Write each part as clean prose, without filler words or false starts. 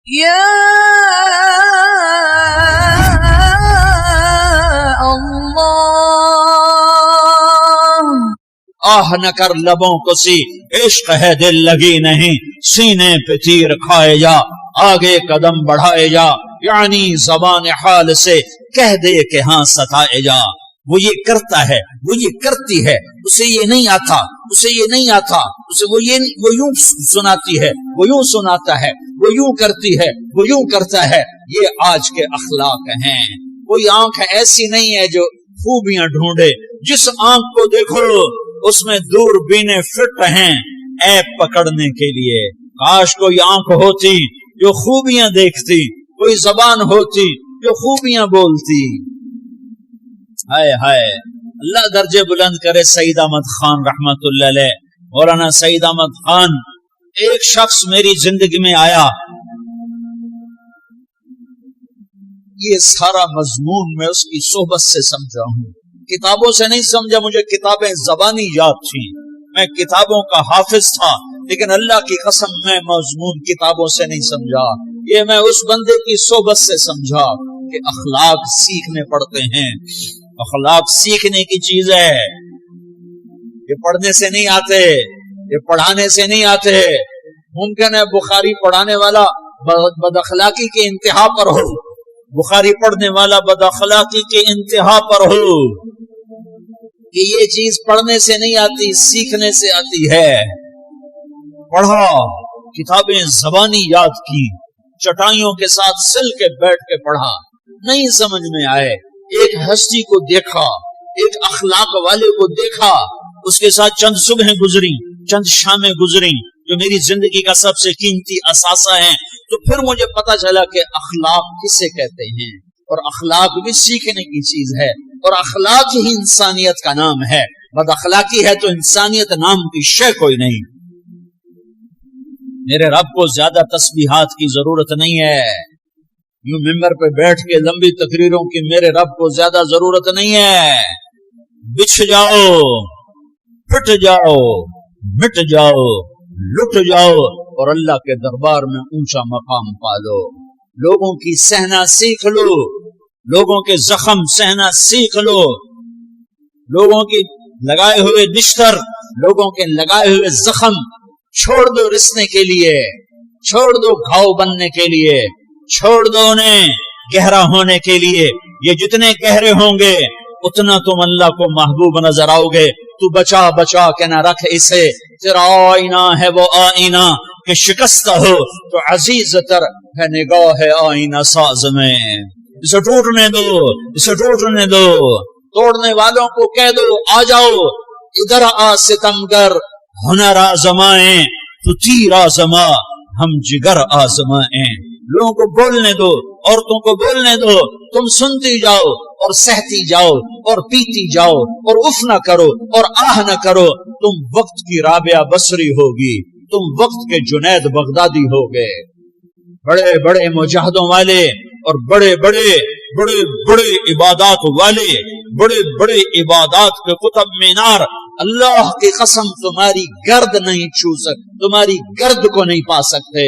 یا اللہ، آہ نہ کر لبوں کو سی، عشق ہے دل لگی نہیں، سینے پہ تیر کھائے جا، آگے قدم بڑھائے جا، یعنی زبان حال سے کہہ دے کہ ہاں ستائے جا۔ وہ یہ کرتا ہے، وہ یہ کرتی ہے، اسے یہ نہیں آتا، اسے یہ نہیں آتا، اسے وہ یوں سناتی ہے، وہ یوں سناتا ہے، وہ یوں کرتی ہے، وہ یوں کرتا ہے۔ یہ آج کے اخلاق ہیں۔ کوئی آنکھ ایسی نہیں ہے جو خوبیاں ڈھونڈے، جس آنکھ کو دیکھو اس میں دوربینیں فٹ ہیں عیب پکڑنے کے لیے۔ کاش کوئی آنکھ ہوتی جو خوبیاں دیکھتی، کوئی زبان ہوتی جو خوبیاں بولتی۔ ہائے ہائے، اللہ درجے بلند کرے سعید احمد خان رحمت اللہ علیہ۔ مولانا سعید احمد خان، ایک شخص میری زندگی میں آیا، یہ سارا مضمون میں اس کی صحبت سے سمجھا ہوں، کتابوں سے نہیں سمجھا۔ مجھے کتابیں زبانی یاد تھیں، میں کتابوں کا حافظ تھا، لیکن اللہ کی قسم میں مضمون کتابوں سے نہیں سمجھا، یہ میں اس بندے کی صحبت سے سمجھا کہ اخلاق سیکھنے پڑتے ہیں۔ اخلاق سیکھنے کی چیز ہے، یہ پڑھنے سے نہیں آتے، یہ پڑھانے سے نہیں آتے۔ ممکن ہے بخاری پڑھانے والا بد اخلاقی کے انتہا پر ہو، بخاری پڑھنے والا بد اخلاقی کے انتہا پر ہو، کہ یہ چیز پڑھنے سے نہیں آتی، سیکھنے سے آتی ہے۔ پڑھا، کتابیں زبانی یاد کی، چٹائیوں کے ساتھ سل کے بیٹھ کے پڑھا، نہیں سمجھ میں آئے، ایک ہستی کو دیکھا، ایک اخلاق والے کو دیکھا، اس کے ساتھ چند صبحیں گزری، چند شامیں گزری جو میری زندگی کا سب سے قیمتی اثاثہ ہیں، تو پھر مجھے پتا چلا کہ اخلاق کسے کہتے ہیں، اور اخلاق بھی سیکھنے کی چیز ہے، اور اخلاق ہی انسانیت کا نام ہے۔ بد اخلاقی ہے تو انسانیت نام کی شے کوئی نہیں۔ میرے رب کو زیادہ تسبیحات کی ضرورت نہیں ہے، یوں ممبر پہ بیٹھ کے لمبی تقریروں کی میرے رب کو زیادہ ضرورت نہیں ہے۔ بچھ جاؤ، پھٹ جاؤ، مٹ جاؤ، لٹ جاؤ، اور اللہ کے دربار میں اونچا مقام پالو۔ لوگوں کی سہنا سیکھ لو، لوگوں کے زخم سہنا سیکھ لو، لوگوں کی لگائے ہوئے نشتر، لوگوں کے لگائے ہوئے زخم چھوڑ دو رسنے کے لیے، چھوڑ دو گھاؤ بننے کے لیے، چھوڑ دو انہیں گہرا ہونے کے لیے۔ یہ جتنے گہرے ہوں گے اتنا تم اللہ کو محبوب نظر آؤ گے۔ تو بچا بچا کے نہ رکھ اسے، تیرا آئینہ ہے وہ آئینہ کہ شکستہ ہو تو عزیز تر ہے نگاہ آئینہ ساز میں۔ اسے ٹوٹنے دو، اسے ٹوٹنے دو، توڑنے والوں کو کہہ دو آ جاؤ ادھر آ ستمگر، ہنر آزمائیں تو تیر آزما، ہم جگر آزمائیں۔ لوگوں کو بولنے دو، عورتوں کو بولنے دو، تم سنتی جاؤ اور سہتی جاؤ اور پیتی جاؤ اور اف نہ کرو اور آہ نہ کرو۔ تم وقت کی رابعہ بصری ہوگی، تم وقت کے جنید بغدادی ہوگے۔ بڑے بڑے مجاہدوں والے اور بڑے بڑے بڑے بڑے عبادات والے، بڑے بڑے عبادات کے قطب مینار، اللہ کی قسم تمہاری گرد نہیں چھو سکتے، تمہاری گرد کو نہیں پا سکتے۔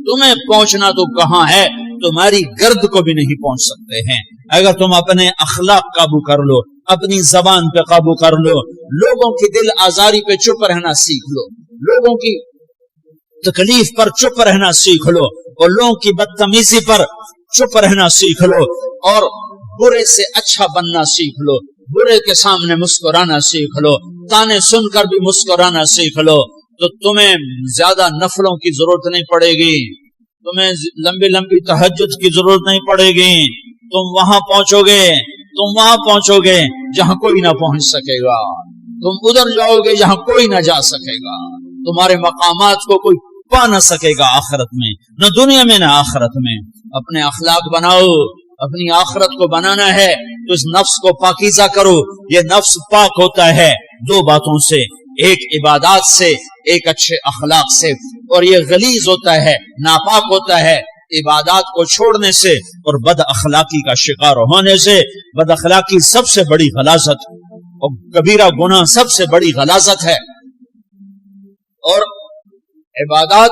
تمہیں پہنچنا تو کہاں ہے، تمہاری گرد کو بھی نہیں پہنچ سکتے ہیں۔ اگر تم اپنے اخلاق قابو کر لو، اپنی زبان پہ قابو کر لو، لوگوں کی دل آزاری پہ چپ رہنا سیکھ لو، لوگوں کی تکلیف پر چپ رہنا سیکھ لو، اور لوگوں کی بدتمیزی پر چپ رہنا سیکھ لو، اور برے سے اچھا بننا سیکھ لو، برے کے سامنے مسکرانا سیکھ لو، تانے سن کر بھی مسکرانا سیکھ لو، تو تمہیں زیادہ نفلوں کی ضرورت نہیں پڑے گی، تمہیں لمبی لمبی تہجد کی ضرورت نہیں پڑے گی۔ تم وہاں پہنچو گے جہاں کوئی نہ پہنچ سکے گا، تم ادھر جاؤ گے جہاں کوئی نہ جا سکے گا، تمہارے مقامات کو کوئی پا نہ سکے گا آخرت میں، نہ دنیا میں نہ آخرت میں۔ اپنے اخلاق بناؤ، اپنی آخرت کو بنانا ہے تو اس نفس کو پاکیزہ کرو۔ یہ نفس پاک ہوتا ہے دو باتوں سے، ایک عبادات سے، ایک اچھے اخلاق سے، اور یہ غلیظ ہوتا ہے، ناپاک ہوتا ہے عبادات کو چھوڑنے سے اور بد اخلاقی کا شکار ہونے سے۔ بد اخلاقی سب سے بڑی غلاظت اور کبیرہ گناہ سب سے بڑی غلاظت ہے، اور عبادات